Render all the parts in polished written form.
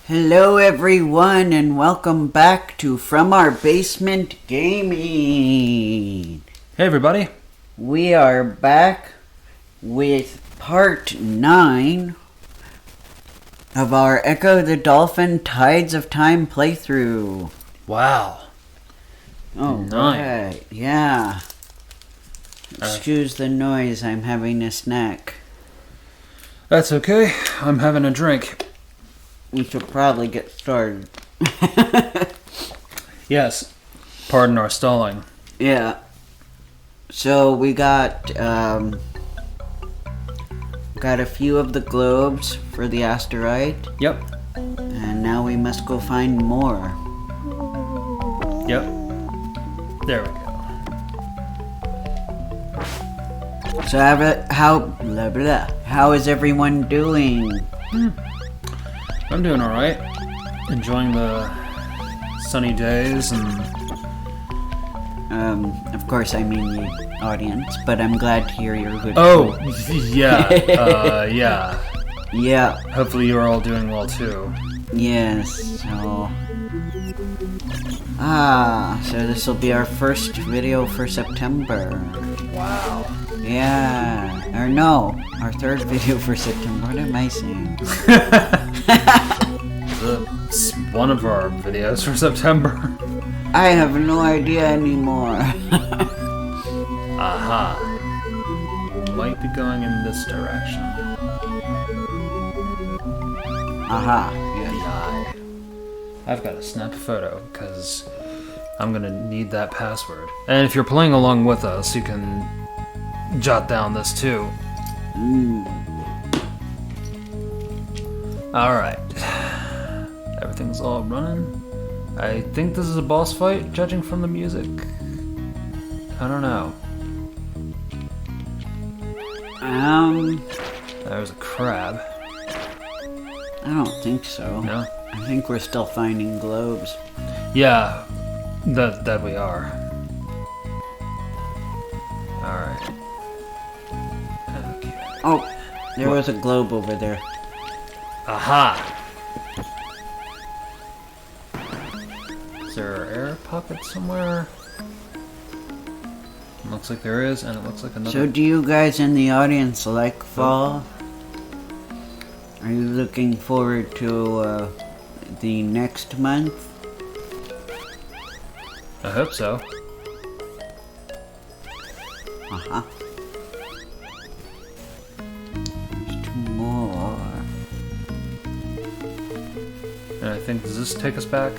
Hello everyone and welcome back to From Our Basement Gaming. Hey everybody. We are back with part 9 of our Ecco the Dolphin Tides of Time playthrough. Wow. Oh, 9. right. Yeah. Excuse the noise, I'm having a snack. That's okay. I'm having a drink. We should probably get started. Yes. Pardon our stalling. Yeah. So we got a few of the globes for the Aesterite. Yep. And now we must go find more. Yep. There we go. So how is everyone doing? I'm doing alright. Enjoying the sunny days and... Of course I mean the audience, but I'm glad to hear you're good. Oh, yeah. Yeah. Yeah. Hopefully you're all doing well too. Yes, so... So this will be our first video for September. Wow. Yeah. Or no, our third video for September. What am I saying? It's one of our videos for September. I have no idea anymore. Aha. Might be going in this direction. Aha. The eye. I've got to snap a photo because I'm going to need that password. And if you're playing along with us, you can jot down this too. Alright. Everything's all running. I think this is a boss fight, judging from the music. I don't know. There's a crab. I don't think so. No? I think we're still finding globes. Yeah, that we are. Alright. Okay. Oh, there was a globe over there. Aha! Is there an air pocket somewhere? Looks like there is, and it looks like another... So do you guys in the audience like fall? Are you looking forward to the next month? I hope so. Uh-huh. There's 2 more. And I think, does this take us back?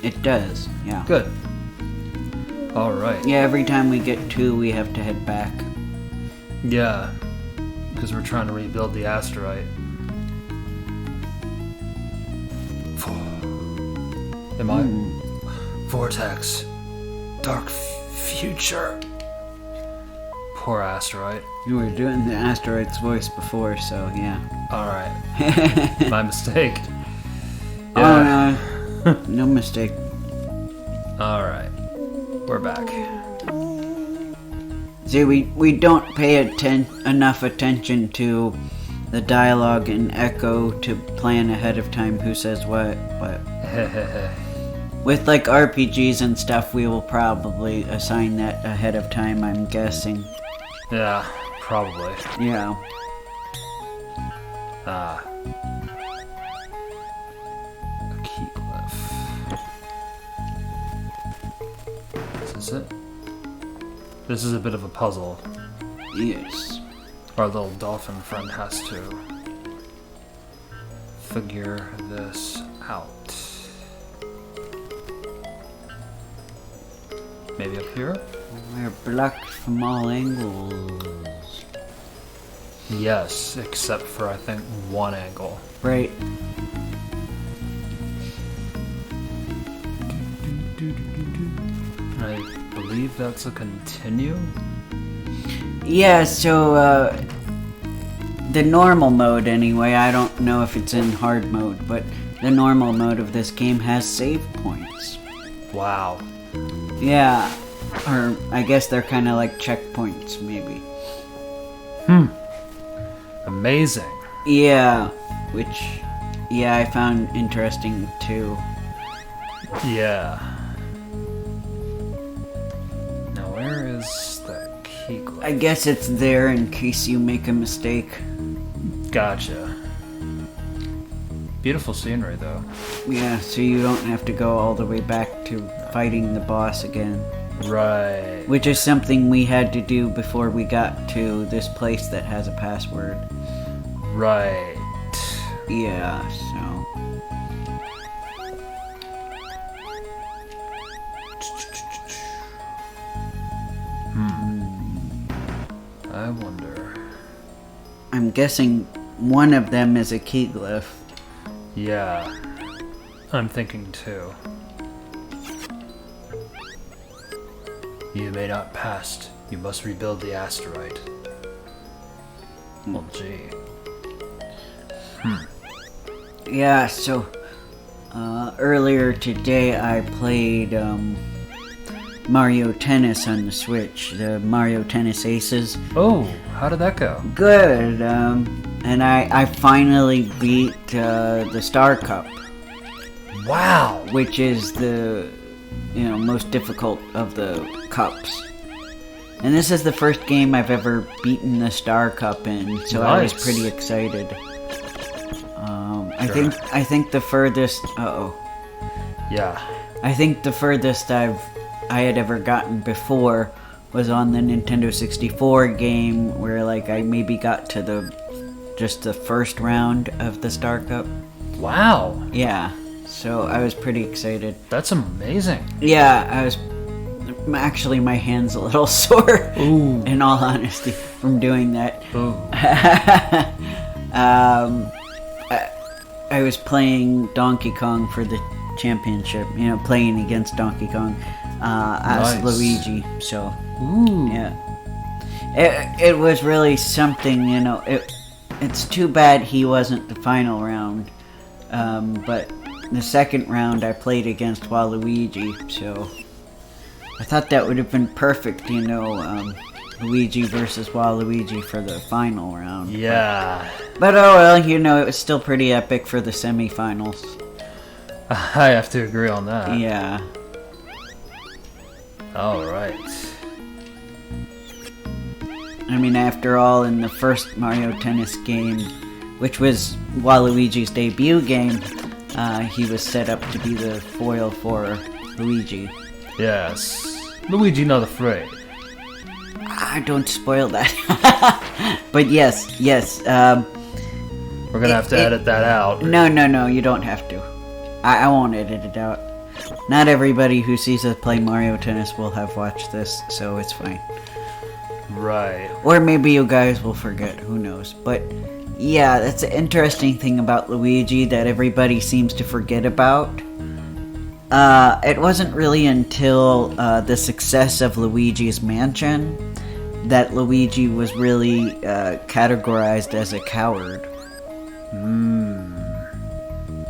It does, yeah. Good. Alright. Yeah, every time we get 2, we have to head back. Yeah. Because we're trying to rebuild the Aesterite. Am I? Vortex. Dark future. Poor Aesterite. You were doing the Aesterite's voice before, so yeah. Alright. My mistake. Yeah. Oh no. No mistake. Alright. We're back. See, we don't pay enough attention to the dialogue in Echo to plan ahead of time who says what, but... With like RPGs and stuff, we will probably assign that ahead of time, I'm guessing. Yeah, probably. Yeah. A key glyph. Is this it? This is a bit of a puzzle. Yes. Our little dolphin friend has to figure this out. Maybe up here? We're blocked from all angles. Yes, except for I think one angle. Right. I believe that's a continue? Yeah, so, the normal mode anyway, I don't know if it's in hard mode, but the normal mode of this game has save points. Wow. Yeah, or I guess they're kind of like checkpoints, maybe. Amazing. Yeah, which Yeah, I found interesting too. Yeah. Now, where is that key glyph? I guess it's there in case you make a mistake. Gotcha. Beautiful scenery, though. Yeah, so you don't have to go all the way back to fighting the boss again. Right. Which is something we had to do before we got to this place that has a password. Right. Yeah, so... I wonder. I'm guessing one of them is a key glyph. Yeah. I'm thinking too. You may not pass. You must rebuild the Aesterite. Well, gee. Yeah, so... earlier today I played, Mario Tennis on the Switch. The Mario Tennis Aces. Oh, how did that go? Good, and I finally beat, the Star Cup. Wow! Which is the, most difficult of the cups. And this is the first game I've ever beaten the Star Cup in, so I was Nice. pretty excited. Sure. I think the furthest, Yeah. I think the furthest I had ever gotten before was on the Nintendo 64 game, where I maybe got to just the first round of the Star Cup. Wow! Yeah, so I was pretty excited. That's amazing. Yeah, actually my hand's a little sore. Ooh. In all honesty, from doing that. Ooh. I was playing Donkey Kong for the championship, playing against Donkey Kong as Nice. Luigi, so Ooh. yeah. It was really something, it's too bad he wasn't the final round, but the second round I played against Waluigi, so I thought that would have been perfect, Luigi versus Waluigi for the final round. Yeah. But oh well, it was still pretty epic for the semifinals. I have to agree on that. Yeah. Alright. I mean, after all, in the first Mario Tennis game, which was Waluigi's debut game, he was set up to be the foil for Luigi. Yes. Luigi not afraid. Don't spoil that. But yes. We're gonna have to edit that out. No, you don't have to. I won't edit it out. Not everybody who sees us play Mario Tennis will have watched this, so it's fine. Right. Or maybe you guys will forget, who knows. But yeah, that's an interesting thing about Luigi that everybody seems to forget about. It wasn't really until the success of Luigi's Mansion that Luigi was really categorized as a coward.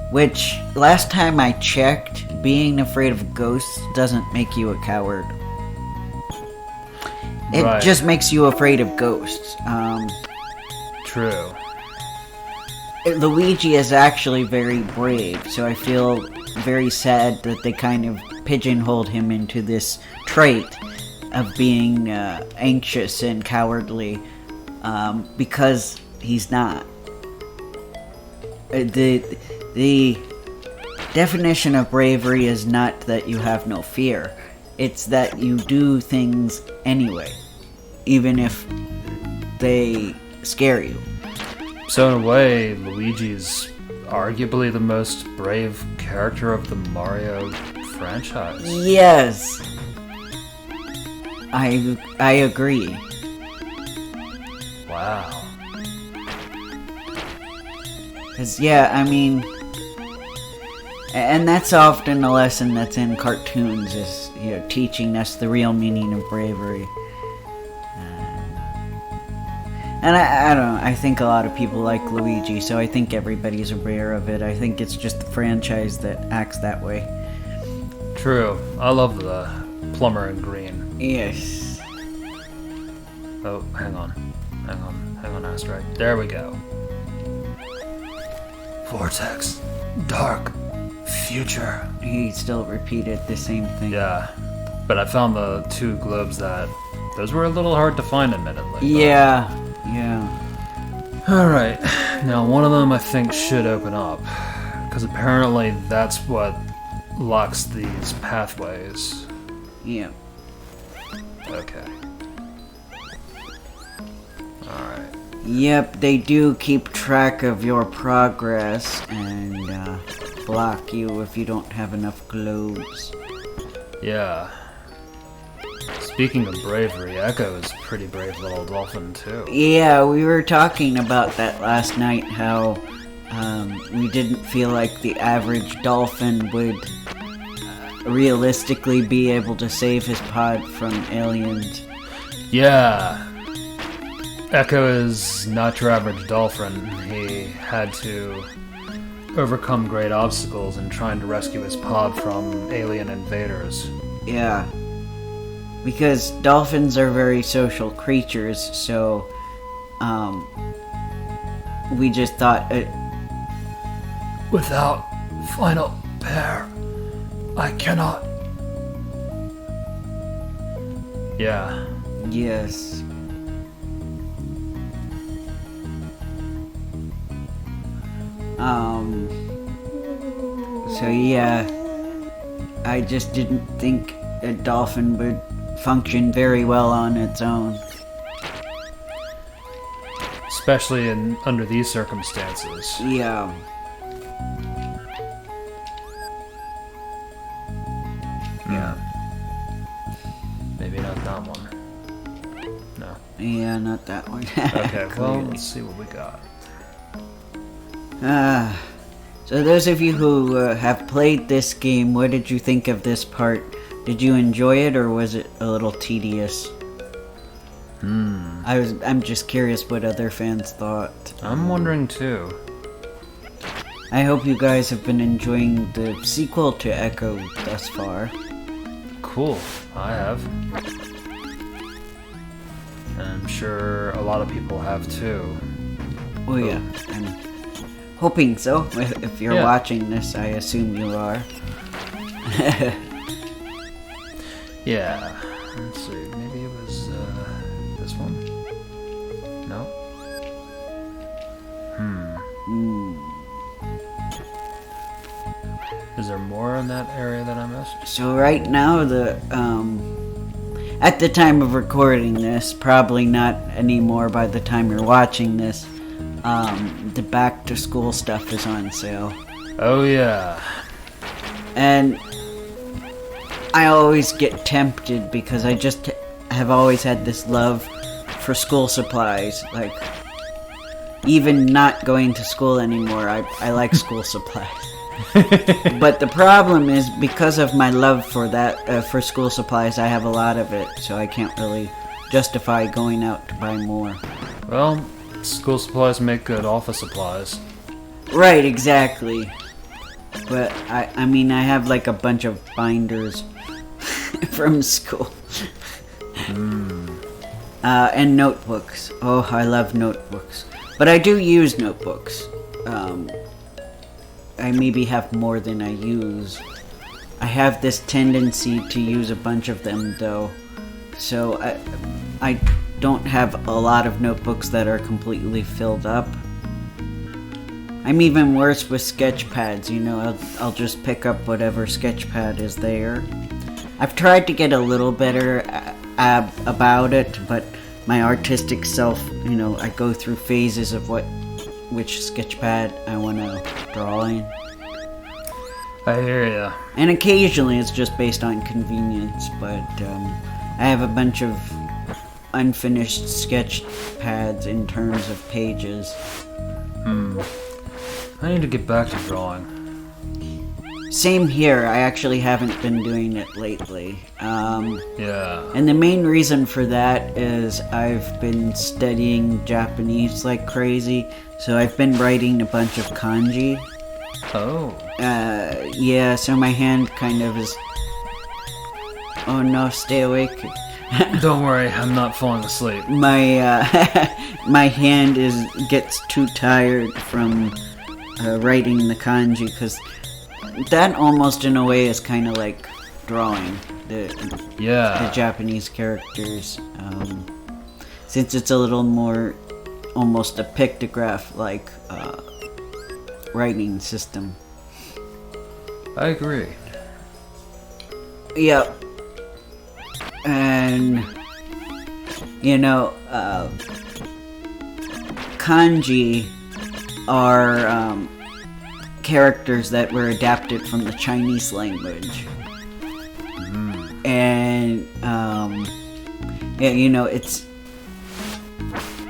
Which, last time I checked, being afraid of ghosts doesn't make you a coward. It Right. just makes you afraid of ghosts. True. Luigi is actually very brave, so I feel very sad that they kind of pigeonholed him into this trait of being anxious and cowardly, because he's not. The definition of bravery is not that you have no fear. It's that you do things anyway, even if they scare you. So in a way, Luigi's arguably the most brave character of the Mario franchise. Yes. I agree. Wow. 'Cause, yeah, I mean... And that's often a lesson that's in cartoons, is, teaching us the real meaning of bravery. And I don't know, I think a lot of people like Luigi, so I think everybody's aware of it. I think it's just the franchise that acts that way. True. I love the plumber in green. Yes. Oh, hang on, Aesterite. There we go. vortex, dark, future. He still repeated the same thing. Yeah, but I found the 2 globes those were a little hard to find, admittedly. Yeah. Alright, now one of them I think should open up, because apparently that's what locks these pathways. Yeah. Okay. Alright. Yep, they do keep track of your progress and block you if you don't have enough globes. Yeah. Speaking of bravery, Echo is a pretty brave little dolphin, too. Yeah, we were talking about that last night, how we didn't feel like the average dolphin would realistically be able to save his pod from aliens. Yeah. Echo is not your average dolphin. He had to overcome great obstacles in trying to rescue his pod from alien invaders. Yeah. Because dolphins are very social creatures, so we just thought Without final pair, I cannot. Yeah. yes. So yeah, I just didn't think a dolphin would function very well on its own. Especially under these circumstances. Yeah. Yeah. Maybe not that one. No. Yeah, not that one. Okay, well, let's see what we got. So those of you who have played this game, what did you think of this part? Did you enjoy it, or was it a little tedious? I'm just curious what other fans thought. I'm wondering too. I hope you guys have been enjoying the sequel to Echo thus far. Cool, I have. And I'm sure a lot of people have too. Oh yeah, I'm hoping so. If you're watching this, I assume you are. Yeah. Let's see. Maybe it was this one. No. Is there more in that area that I missed? So right now, at the time of recording this, probably not anymore by the time you're watching this, the back to school stuff is on sale. Oh yeah. And I always get tempted because I just have always had this love for school supplies. Like, even not going to school anymore, I like school supplies. But the problem is, because of my love for that, for school supplies, I have a lot of it, so I can't really justify going out to buy more. Well, school supplies make good office supplies. Right, exactly. But I mean, I have like a bunch of binders from school. And notebooks. Oh, I love notebooks. But I do use notebooks. I maybe have more than I use. I have this tendency to use a bunch of them, though. So I don't have a lot of notebooks that are completely filled up. I'm even worse with sketch pads, you know, I'll just pick up whatever sketch pad is there. I've tried to get a little better about it, but my artistic self, you know, I go through phases of which sketch pad I want to draw in. I hear ya. And occasionally it's just based on convenience, but I have a bunch of unfinished sketch pads in terms of pages. I need to get back to drawing. Same here, I actually haven't been doing it lately. Yeah. And the main reason for that is I've been studying Japanese like crazy, so I've been writing a bunch of kanji. Oh. Yeah, so my hand kind of is... Oh no, stay awake. Don't worry, I'm not falling asleep. My, my hand gets too tired from writing the kanji, because that almost in a way is kind of like drawing the Japanese characters, since it's a little more almost a pictograph like writing system. I agree. Yep. And kanji are characters that were adapted from the Chinese language. And it's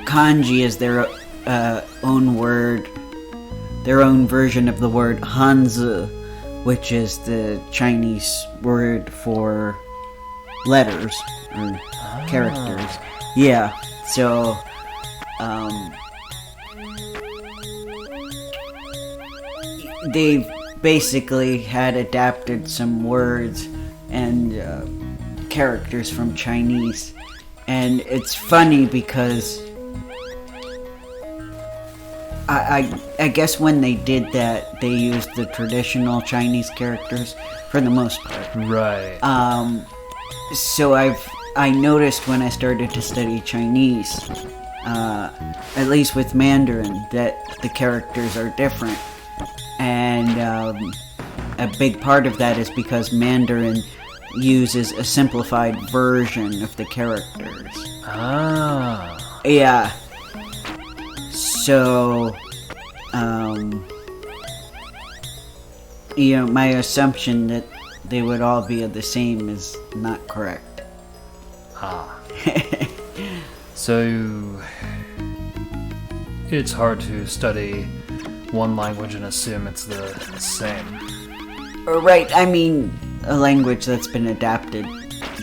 kanji is their own word, their own version of the word Hanzi, which is the Chinese word for letters or characters. Yeah, so they basically had adapted some words and characters from Chinese, and it's funny because I guess when they did that, they used the traditional Chinese characters for the most part. Right. So I noticed when I started to study Chinese, at least with Mandarin, that the characters are different. And a big part of that is because Mandarin uses a simplified version of the characters. Ah. Yeah. So, my assumption that they would all be the same is not correct. Ah. So, it's hard to study one language and assume it's the same. Right, I mean, a language that's been adapted,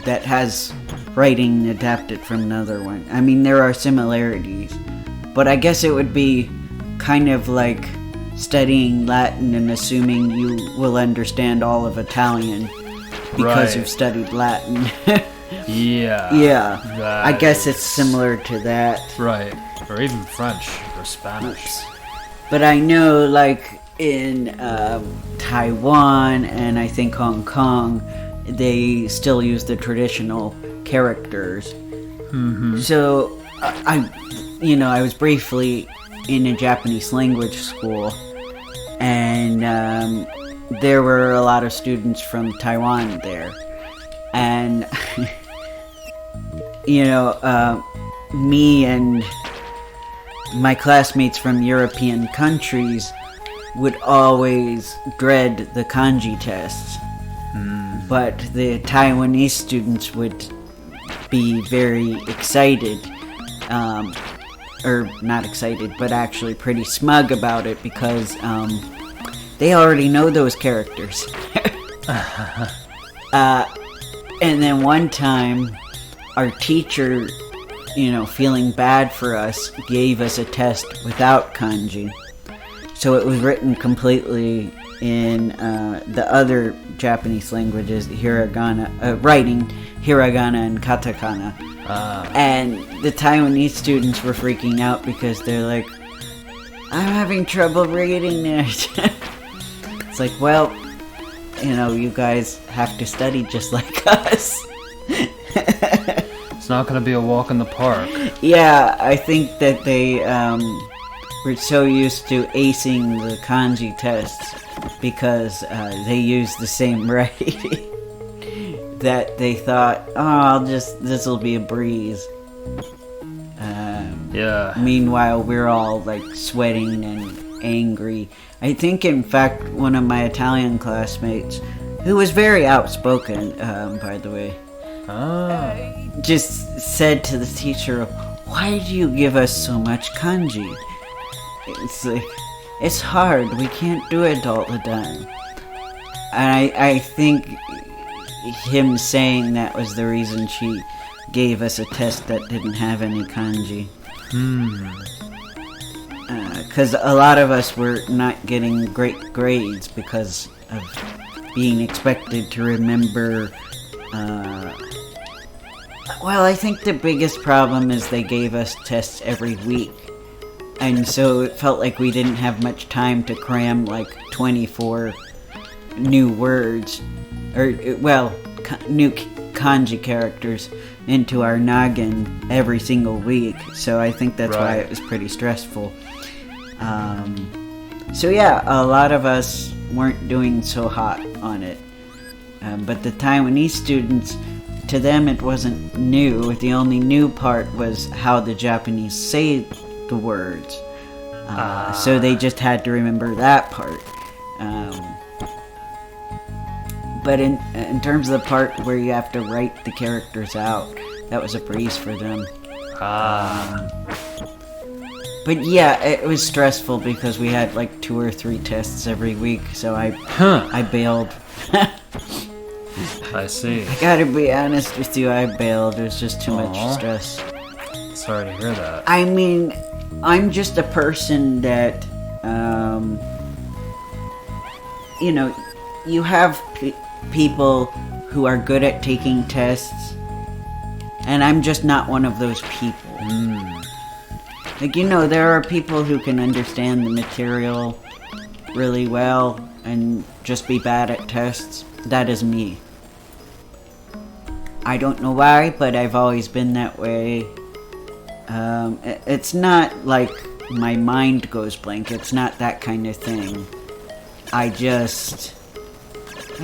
that has writing adapted from another one. I mean, there are similarities, but I guess it would be kind of like studying Latin and assuming you will understand all of Italian because you've studied Latin. Yeah. Yeah, I guess it's similar to that. Right, or even French or Spanish. But I know, like, in Taiwan and I think Hong Kong, they still use the traditional characters. Mm-hmm. So, I was briefly in a Japanese language school, and there were a lot of students from Taiwan there. And, me and my classmates from European countries would always dread the kanji tests. But the Taiwanese students would be very excited, or not excited, but actually pretty smug about it because they already know those characters. And then one time, our teacher, feeling bad for us, gave us a test without kanji. So it was written completely in the other Japanese languages, writing hiragana and katakana. And the Taiwanese students were freaking out because they're like, I'm having trouble reading it. It's like, well, you guys have to study just like us. It's not going to be a walk in the park. Yeah, I think that they were so used to acing the kanji tests because they use the same writing that they thought, this will be a breeze. Yeah. Meanwhile, we're all like sweating and angry. I think, in fact, one of my Italian classmates, who was very outspoken, by the way, just said to the teacher, why do you give us so much kanji? It's like, it's hard, we can't do it all the time. And I think him saying that was the reason she gave us a test that didn't have any kanji. Because a lot of us were not getting great grades because of being expected to remember. Well, I think the biggest problem is they gave us tests every week. And so it felt like we didn't have much time to cram like 24 new words, or, well, new kanji characters into our noggin every single week. So I think that's why it was pretty stressful. So yeah, a lot of us weren't doing so hot on it. But the Taiwanese students, to them it wasn't new. The only new part was how the Japanese say the words. So they just had to remember that part. But in terms of the part where you have to write the characters out, that was a breeze for them. But yeah, it was stressful because we had like 2 or 3 tests every week, so I bailed. I see. I gotta be honest with you, I bailed. It was just too much stress. Sorry to hear that. I mean, I'm just a person that, you know, you have people who are good at taking tests, and I'm just not one of those people. Like, you know, there are people who can understand the material really well and just be bad at tests. That is me. I don't know why, but I've always been that way. It's not like my mind goes blank. It's not that kind of thing. I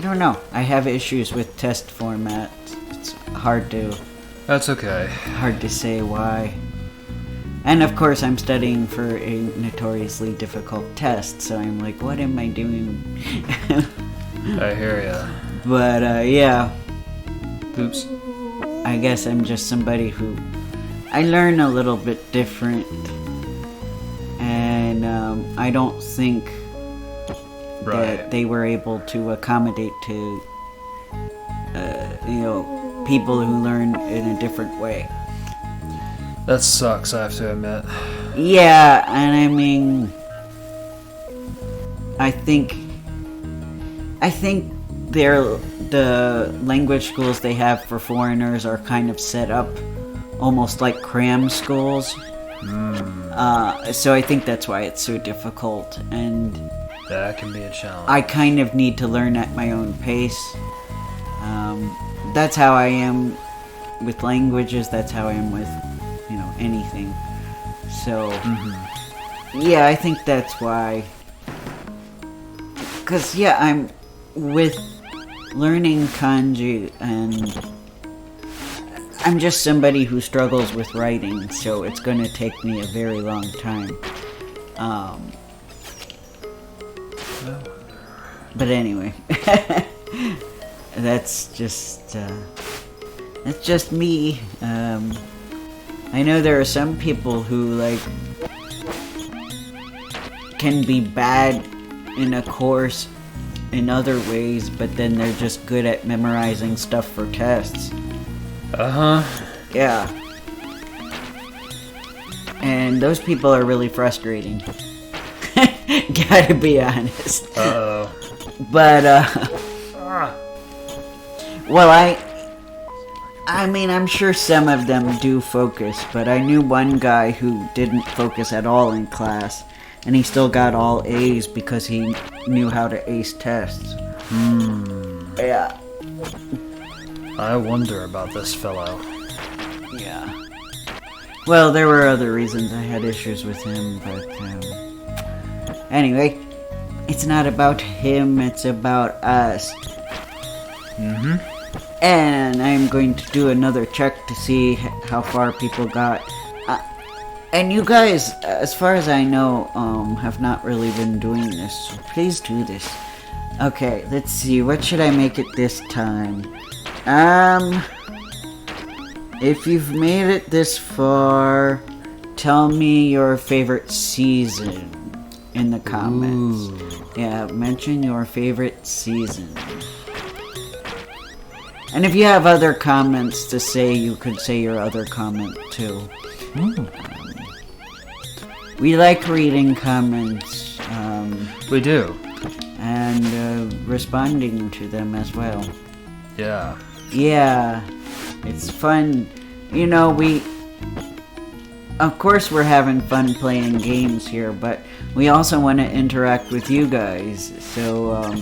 don't know. I have issues with test formats. It's hard to say why. And of course, I'm studying for a notoriously difficult test, so I'm like, what am I doing? I hear ya. But, yeah. Oops. I guess I'm just somebody who... I learn a little bit different. And, I don't think that they were able to accommodate to, people who learn in a different way. That sucks, I have to admit. Yeah, and I mean, I think the language schools they have for foreigners are kind of set up almost like cram schools. So I think that's why it's so difficult, and that can be a challenge. I kind of need to learn at my own pace. That's how I am with languages. That's how I am with, anything. So, yeah, I think that's why. Because, yeah, I'm with learning kanji, and I'm just somebody who struggles with writing, so it's going to take me a very long time. But anyway, that's just me. I know there are some people who, can be bad in a course in other ways, but then they're just good at memorizing stuff for tests. Yeah. And those people are really frustrating. Gotta be honest. Uh-oh. But, well, I mean, I'm sure some of them do focus, but I knew one guy who didn't focus at all in class, and he still got all A's because he knew how to ace tests. Yeah. I wonder about this fellow. Yeah. Well, there were other reasons I had issues with him, but, anyway, it's not about him, it's about us. And I'm going to do another check to see how far people got. And you guys, as far as I know, have not really been doing this, so please do this. Okay, let's see, what should I make it this time? If you've made it this far, tell me your favorite season in the comments. Ooh. Yeah, mention your favorite season. And if you have other comments to say, you could say your other comment too. We like reading comments. We do. And responding to them as well. Yeah. Yeah. It's fun. of course we're having fun playing games here, but we also want to interact with you guys. So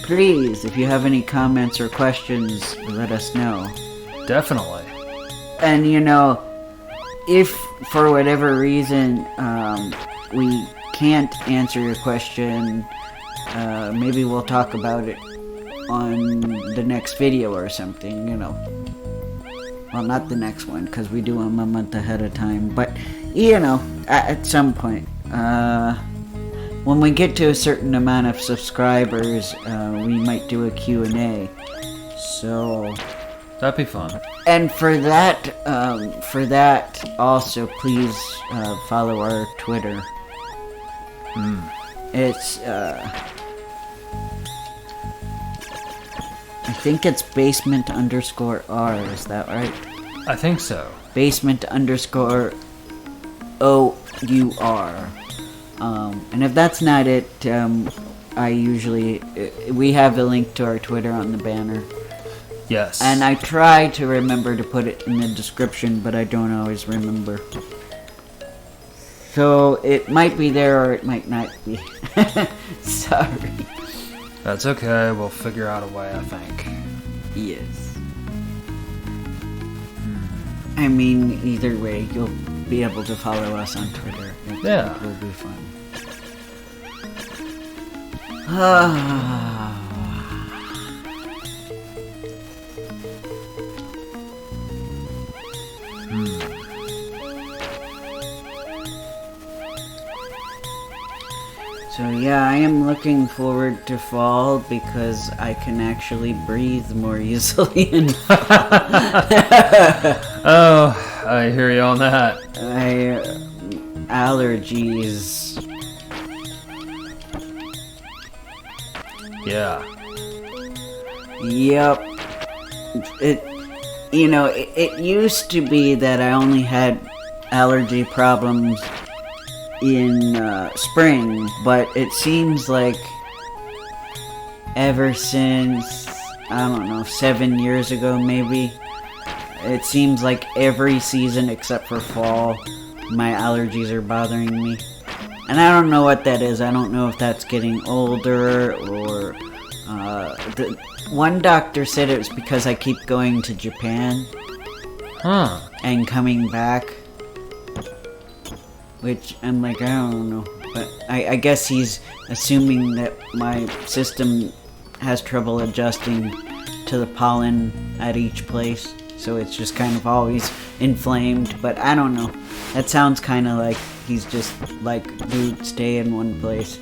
please, if you have any comments or questions, let us know. Definitely. And if for whatever reason we can't answer your question, maybe we'll talk about it on the next video or something, Well, not the next one, because we do them a month ahead of time, but, at some point. When we get to a certain amount of subscribers, we might do a Q&A. So... That'd be fun. And for that also, please follow our Twitter. It's, I think it's basement_R, is that right? I think so. Basement_OUR. And if that's not it, we have a link to our Twitter on the banner. Yes. And I try to remember to put it in the description, but I don't always remember. So it might be there or it might not be. Sorry. That's okay, we'll figure out a way, I think. Yes. I mean, either way, you'll be able to follow us on Twitter. It will be fun. So yeah, I am looking forward to fall because I can actually breathe more easily in fall. Oh, I hear you on that. Allergies. Yeah. Yep. It used to be that I only had allergy problems in spring, but it seems like ever since, 7 years ago maybe, it seems like every season except for fall, my allergies are bothering me. And I don't know what that is. I don't know if that's getting older or... one doctor said it was because I keep going to Japan. And coming back. Which, I'm like, I don't know. But I guess he's assuming that my system has trouble adjusting to the pollen at each place. So it's just kind of always inflamed. But I don't know. That sounds kind of like he's just like, dude, stay in one place.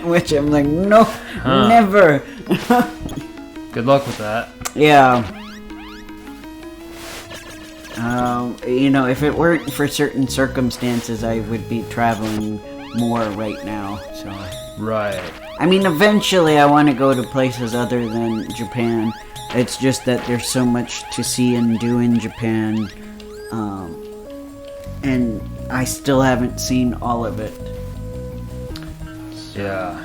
Which I'm like, no, never. Good luck with that. Yeah. If it weren't for certain circumstances, I would be traveling more right now, so... Right. I mean, eventually I want to go to places other than Japan. It's just that there's so much to see and do in Japan, and I still haven't seen all of it. Yeah.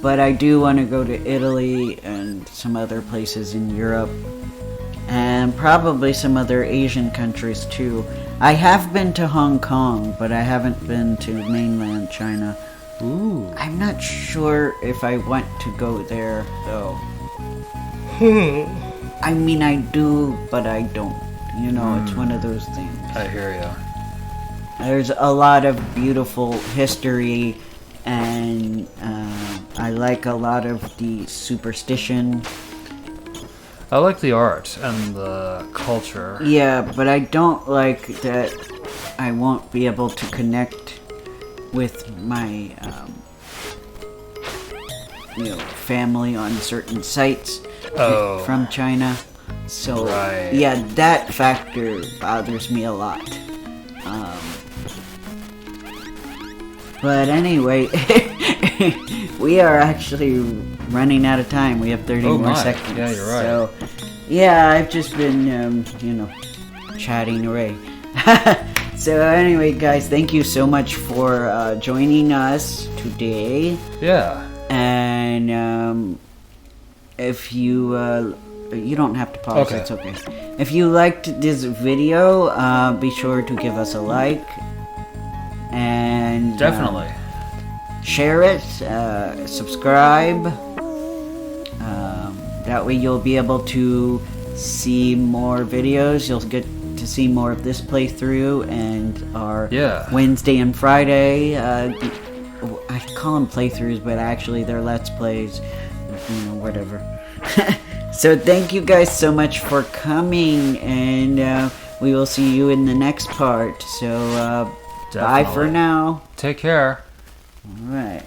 But I do want to go to Italy and some other places in Europe. And probably some other Asian countries too. I have been to Hong Kong, but I haven't been to mainland China. Ooh. I'm not sure if I want to go there, though. I mean, I do, but I don't. It's one of those things. I hear ya. There's a lot of beautiful history, and I like a lot of the superstition. I like the art and the culture. Yeah, but I don't like that I won't be able to connect with my, family on certain sites from China. So, yeah, that factor bothers me a lot. But anyway, we are actually running out of time. We have 30 more seconds. Yeah, you're right. So, yeah, I've just been, chatting away. So anyway, guys, thank you so much for joining us today. Yeah. And if you You don't have to pause. Okay. It's okay. If you liked this video, be sure to give us a like. And... Definitely. share it. Subscribe. That way you'll be able to see more videos. You'll get to see more of this playthrough and our Wednesday and Friday. I call them playthroughs, but actually they're Let's Plays. Whatever. So thank you guys so much for coming, and we will see you in the next part. So bye for now. Take care. All right.